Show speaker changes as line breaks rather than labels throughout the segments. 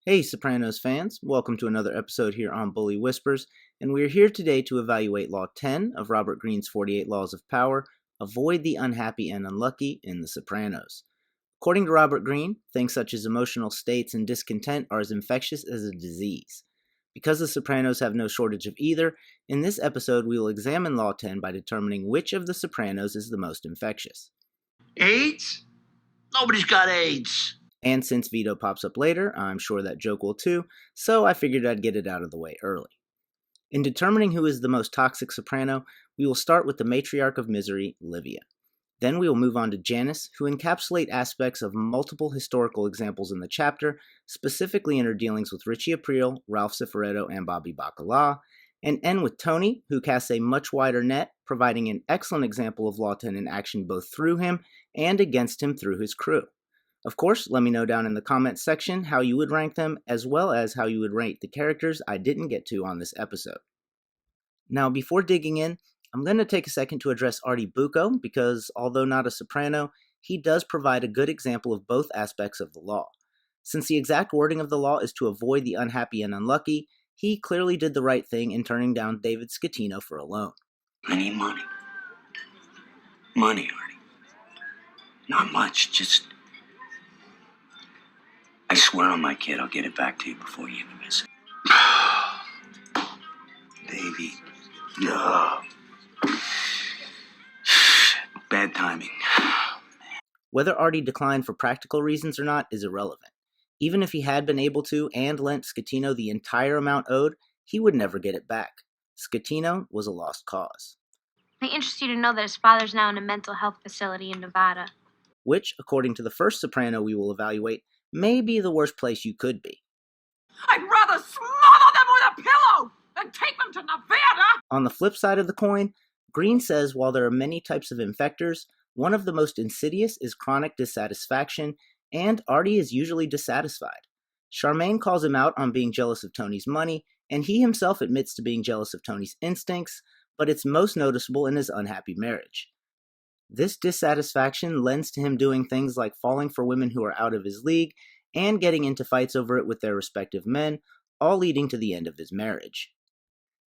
Hey, Sopranos fans, welcome to another episode here on Bully Whispers, and we're here today to evaluate Law 10 of Robert Greene's 48 Laws of Power, Avoid the Unhappy and Unlucky in The Sopranos. According to Robert Greene, things such as emotional states and discontent are as infectious as a disease. Because The Sopranos have no shortage of either, in this episode we will examine Law 10 by determining which of The Sopranos is the most infectious.
AIDS? Nobody's got AIDS.
And since Vito pops up later, I'm sure that joke will too, so I figured I'd get it out of the way early. In determining who is the most toxic soprano, we will start with the matriarch of misery, Livia. Then we will move on to Janice, who encapsulate aspects of multiple historical examples in the chapter, specifically in her dealings with Richie Aprile, Ralph Cifaretto, and Bobby Baccala, and end with Tony, who casts a much wider net, providing an excellent example of Law 10 in action both through him and against him through his crew. Of course, let me know down in the comments section how you would rank them, as well as how you would rate the characters I didn't get to on this episode. Now, before digging in, I'm going to take a second to address Artie Buco, because although not a soprano, he does provide a good example of both aspects of the law. Since the exact wording of the law is to avoid the unhappy and unlucky, he clearly did the right thing in turning down David Scatino for a loan.
I need money. Money, Artie. Not much, just... I swear on my kid I'll get it back to you before you even miss it. Baby. No. Bad timing.
Whether Artie declined for practical reasons or not is irrelevant. Even if he had been able to and lent Scatino the entire amount owed, he would never get it back. Scatino was a lost cause.
It may interest you to know that his father's now in a mental health facility in Nevada.
Which, according to the first soprano we will evaluate, may be the worst place you could be.
I'd rather smother them with a pillow than take them to Nevada!
On the flip side of the coin, Greene says while there are many types of infectors, one of the most insidious is chronic dissatisfaction, and Artie is usually dissatisfied. Charmaine calls him out on being jealous of Tony's money, and he himself admits to being jealous of Tony's instincts, but it's most noticeable in his unhappy marriage. This dissatisfaction lends to him doing things like falling for women who are out of his league and getting into fights over it with their respective men, all leading to the end of his marriage.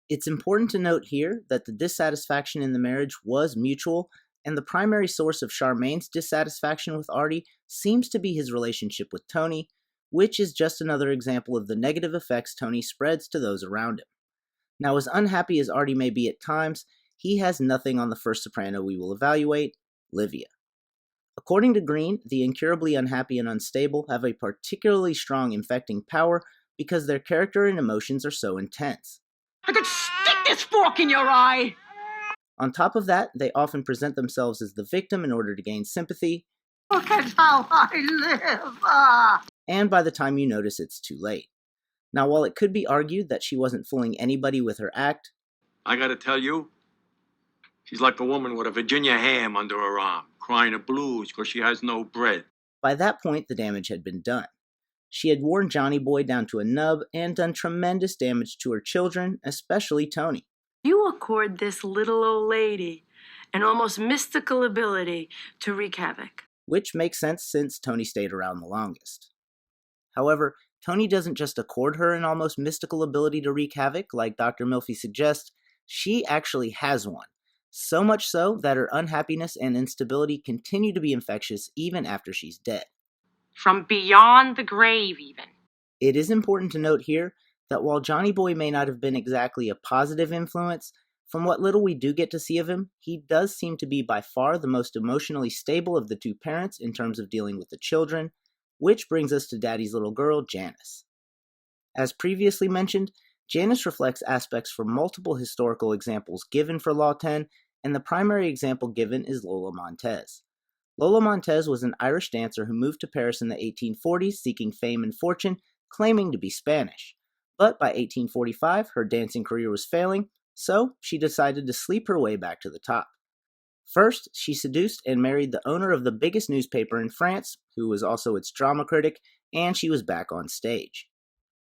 It's important to note here that the dissatisfaction in the marriage was mutual, and the primary source of Charmaine's dissatisfaction with Artie seems to be his relationship with Tony, which is just another example of the negative effects Tony spreads to those around him. Now, as unhappy as Artie may be at times, he has nothing on the first soprano we will evaluate, Livia. According to Greene, the incurably unhappy and unstable have a particularly strong infecting power because their character and emotions are so intense.
I could stick this fork in your eye!
On top of that, they often present themselves as the victim in order to gain sympathy.
Look at how I live!
And by the time you notice, it's too late. Now, while it could be argued that she wasn't fooling anybody with her act,
I gotta tell you, she's like a woman with a Virginia ham under her arm, crying the blues because she has no bread.
By that point, the damage had been done. She had worn Johnny Boy down to a nub and done tremendous damage to her children, especially Tony.
You accord this little old lady an almost mystical ability to wreak havoc.
Which makes sense since Tony stayed around the longest. However, Tony doesn't just accord her an almost mystical ability to wreak havoc like Dr. Milfy suggests, she actually has one. So much so that her unhappiness and instability continue to be infectious even after she's dead.
From beyond the grave, even.
It is important to note here that while Johnny Boy may not have been exactly a positive influence, from what little we do get to see of him, he does seem to be by far the most emotionally stable of the two parents in terms of dealing with the children, which brings us to Daddy's little girl, Janice. As previously mentioned, Janice reflects aspects from multiple historical examples given for Law 10, and the primary example given is Lola Montez. Lola Montez was an Irish dancer who moved to Paris in the 1840s seeking fame and fortune, claiming to be Spanish. But by 1845, her dancing career was failing, so she decided to sleep her way back to the top. First, she seduced and married the owner of the biggest newspaper in France, who was also its drama critic, and she was back on stage.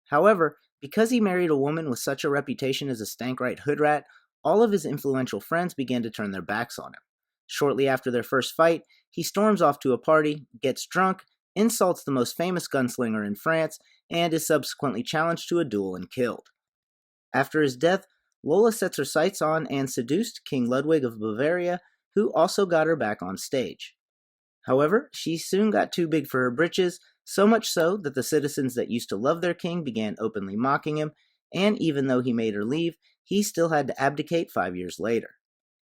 However, because he married a woman with such a reputation as a stank-right hood rat, all of his influential friends began to turn their backs on him. Shortly after their first fight, he storms off to a party, gets drunk, insults the most famous gunslinger in France, and is subsequently challenged to a duel and killed. After his death, Lola sets her sights on and seduced King Ludwig of Bavaria, who also got her back on stage. However, she soon got too big for her britches, so much so that the citizens that used to love their king began openly mocking him, and even though he made her leave, he still had to abdicate 5 years later.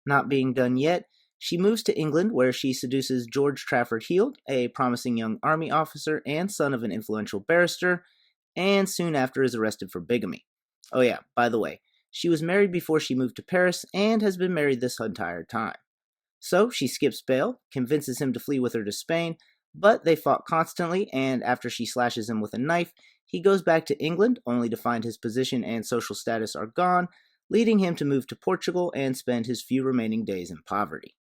Not being done yet, she moves to England where she seduces George Trafford Heald, a promising young army officer and son of an influential barrister, and soon after is arrested for bigamy. Oh yeah, by the way, she was married before she moved to Paris and has been married this entire time. So she skips bail, convinces him to flee with her to Spain, but they fought constantly, and after she slashes him with a knife, he goes back to England only to find his position and social status are gone, leading him to move to Portugal and spend his few remaining days in poverty.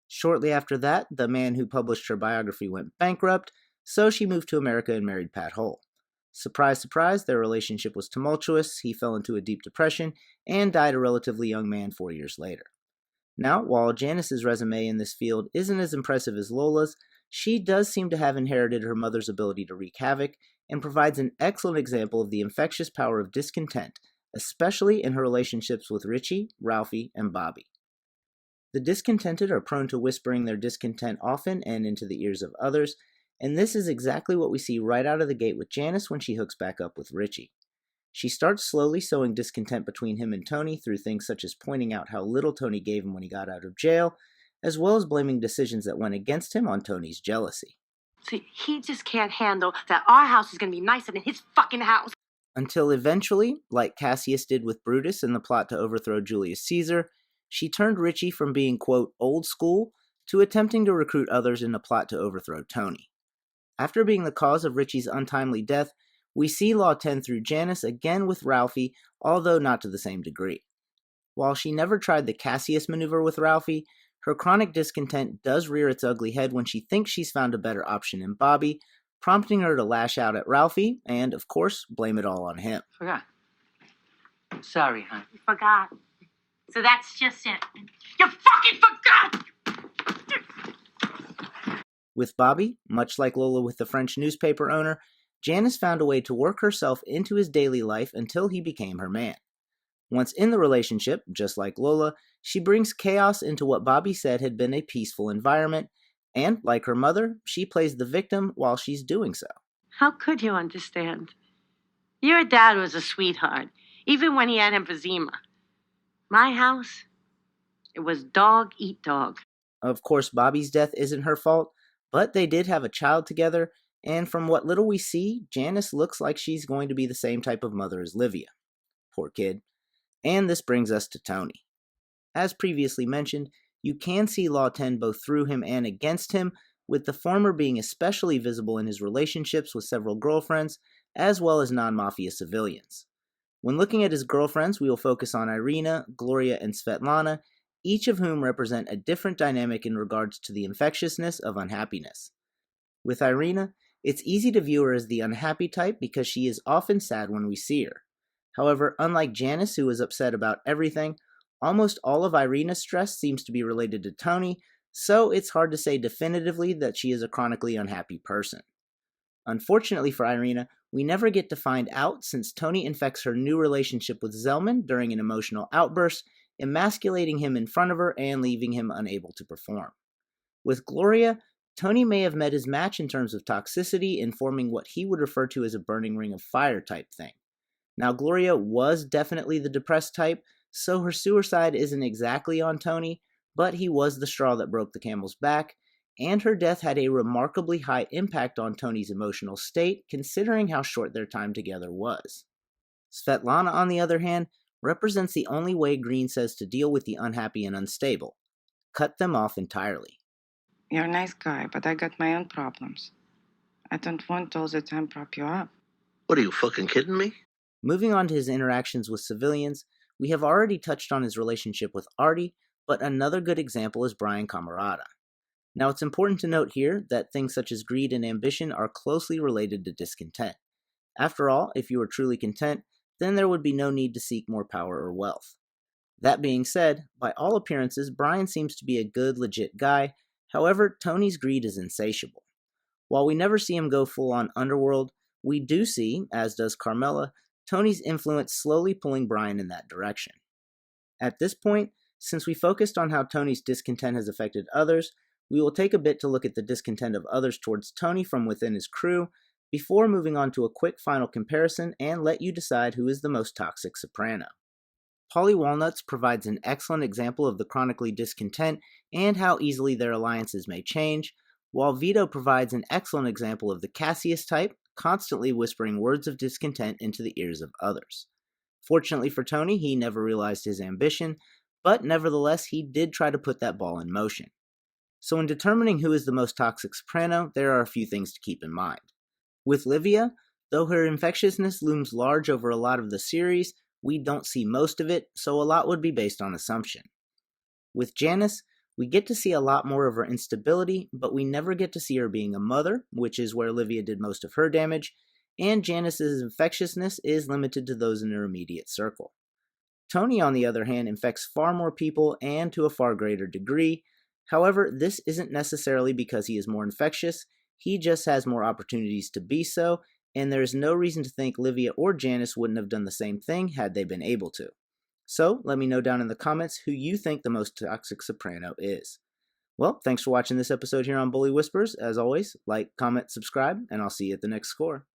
Shortly after that, the man who published her biography went bankrupt, so she moved to America and married Pat Hull. Surprise, surprise, their relationship was tumultuous, he fell into a deep depression, and died a relatively young man 4 years later. Now, while Janice's resume in this field isn't as impressive as Lola's, she does seem to have inherited her mother's ability to wreak havoc, and provides an excellent example of the infectious power of discontent, especially in her relationships with Richie, Ralphie, and Bobby. The discontented are prone to whispering their discontent often and into the ears of others, and this is exactly what we see right out of the gate with Janice when she hooks back up with Richie. She starts slowly sowing discontent between him and Tony through things such as pointing out how little Tony gave him when he got out of jail, as well as blaming decisions that went against him on Tony's jealousy.
See, he just can't handle that our house is going to be nicer than his fucking house.
Until eventually, like Cassius did with Brutus in the plot to overthrow Julius Caesar, she turned Richie from being, quote, old school to attempting to recruit others in a plot to overthrow Tony. After being the cause of Richie's untimely death, we see Law 10 through Janice again with Ralphie, although not to the same degree. While she never tried the Cassius maneuver with Ralphie, her chronic discontent does rear its ugly head when she thinks she's found a better option in Bobby, prompting her to lash out at Ralphie and, of course, blame it all on him.
Forgot. Sorry, hon.
You forgot. So that's just it.
You fucking forgot!
With Bobby, much like Lola with the French newspaper owner, Janice found a way to work herself into his daily life until he became her man. Once in the relationship, just like Lola, she brings chaos into what Bobby said had been a peaceful environment, and, like her mother, she plays the victim while she's doing so.
How could you understand? Your dad was a sweetheart, even when he had emphysema. My house, it was dog eat dog.
Of course, Bobby's death isn't her fault, but they did have a child together, and from what little we see, Janice looks like she's going to be the same type of mother as Livia. Poor kid. And this brings us to Tony. As previously mentioned, you can see Law 10 both through him and against him, with the former being especially visible in his relationships with several girlfriends, as well as non-mafia civilians. When looking at his girlfriends, we will focus on Irina, Gloria, and Svetlana, each of whom represent a different dynamic in regards to the infectiousness of unhappiness. With Irina, it's easy to view her as the unhappy type because she is often sad when we see her. However, unlike Janice, who is upset about everything, almost all of Irina's stress seems to be related to Tony, so it's hard to say definitively that she is a chronically unhappy person. Unfortunately for Irina, we never get to find out since Tony infects her new relationship with Zellman during an emotional outburst, emasculating him in front of her and leaving him unable to perform. With Gloria, Tony may have met his match in terms of toxicity in forming what he would refer to as a burning ring of fire type thing. Now, Gloria was definitely the depressed type, so her suicide isn't exactly on Tony, but he was the straw that broke the camel's back, and her death had a remarkably high impact on Tony's emotional state, considering how short their time together was. Svetlana, on the other hand, represents the only way Greene says to deal with the unhappy and unstable. Cut them off entirely.
You're a nice guy, but I got my own problems. I don't want all the time prop you up.
What, are you fucking kidding me?
Moving on to his interactions with civilians, we have already touched on his relationship with Artie, but another good example is Brian Camarada. Now, it's important to note here that things such as greed and ambition are closely related to discontent. After all, if you were truly content, then there would be no need to seek more power or wealth. That being said, by all appearances, Brian seems to be a good, legit guy. However, Tony's greed is insatiable. While we never see him go full-on underworld, we do see, as does Carmela, Tony's influence slowly pulling Brian in that direction. At this point, since we focused on how Tony's discontent has affected others, we will take a bit to look at the discontent of others towards Tony from within his crew, before moving on to a quick final comparison and let you decide who is the most toxic Soprano. Paulie Walnuts provides an excellent example of the chronically discontent and how easily their alliances may change, while Vito provides an excellent example of the Cassius type, constantly whispering words of discontent into the ears of others. Fortunately for Tony, he never realized his ambition, but nevertheless he did try to put that ball in motion. So in determining who is the most toxic Soprano, there are a few things to keep in mind. With Livia, though her infectiousness looms large over a lot of the series, we don't see most of it, so a lot would be based on assumption. With Janice, we get to see a lot more of her instability, but we never get to see her being a mother, which is where Livia did most of her damage, and Janice's infectiousness is limited to those in her immediate circle. Tony, on the other hand, infects far more people and to a far greater degree. However, this isn't necessarily because he is more infectious, he just has more opportunities to be so, and there is no reason to think Livia or Janice wouldn't have done the same thing had they been able to. So, let me know down in the comments who you think the most toxic Soprano is. Well, thanks for watching this episode here on Bully Whispers. As always, like, comment, subscribe, and I'll see you at the next score.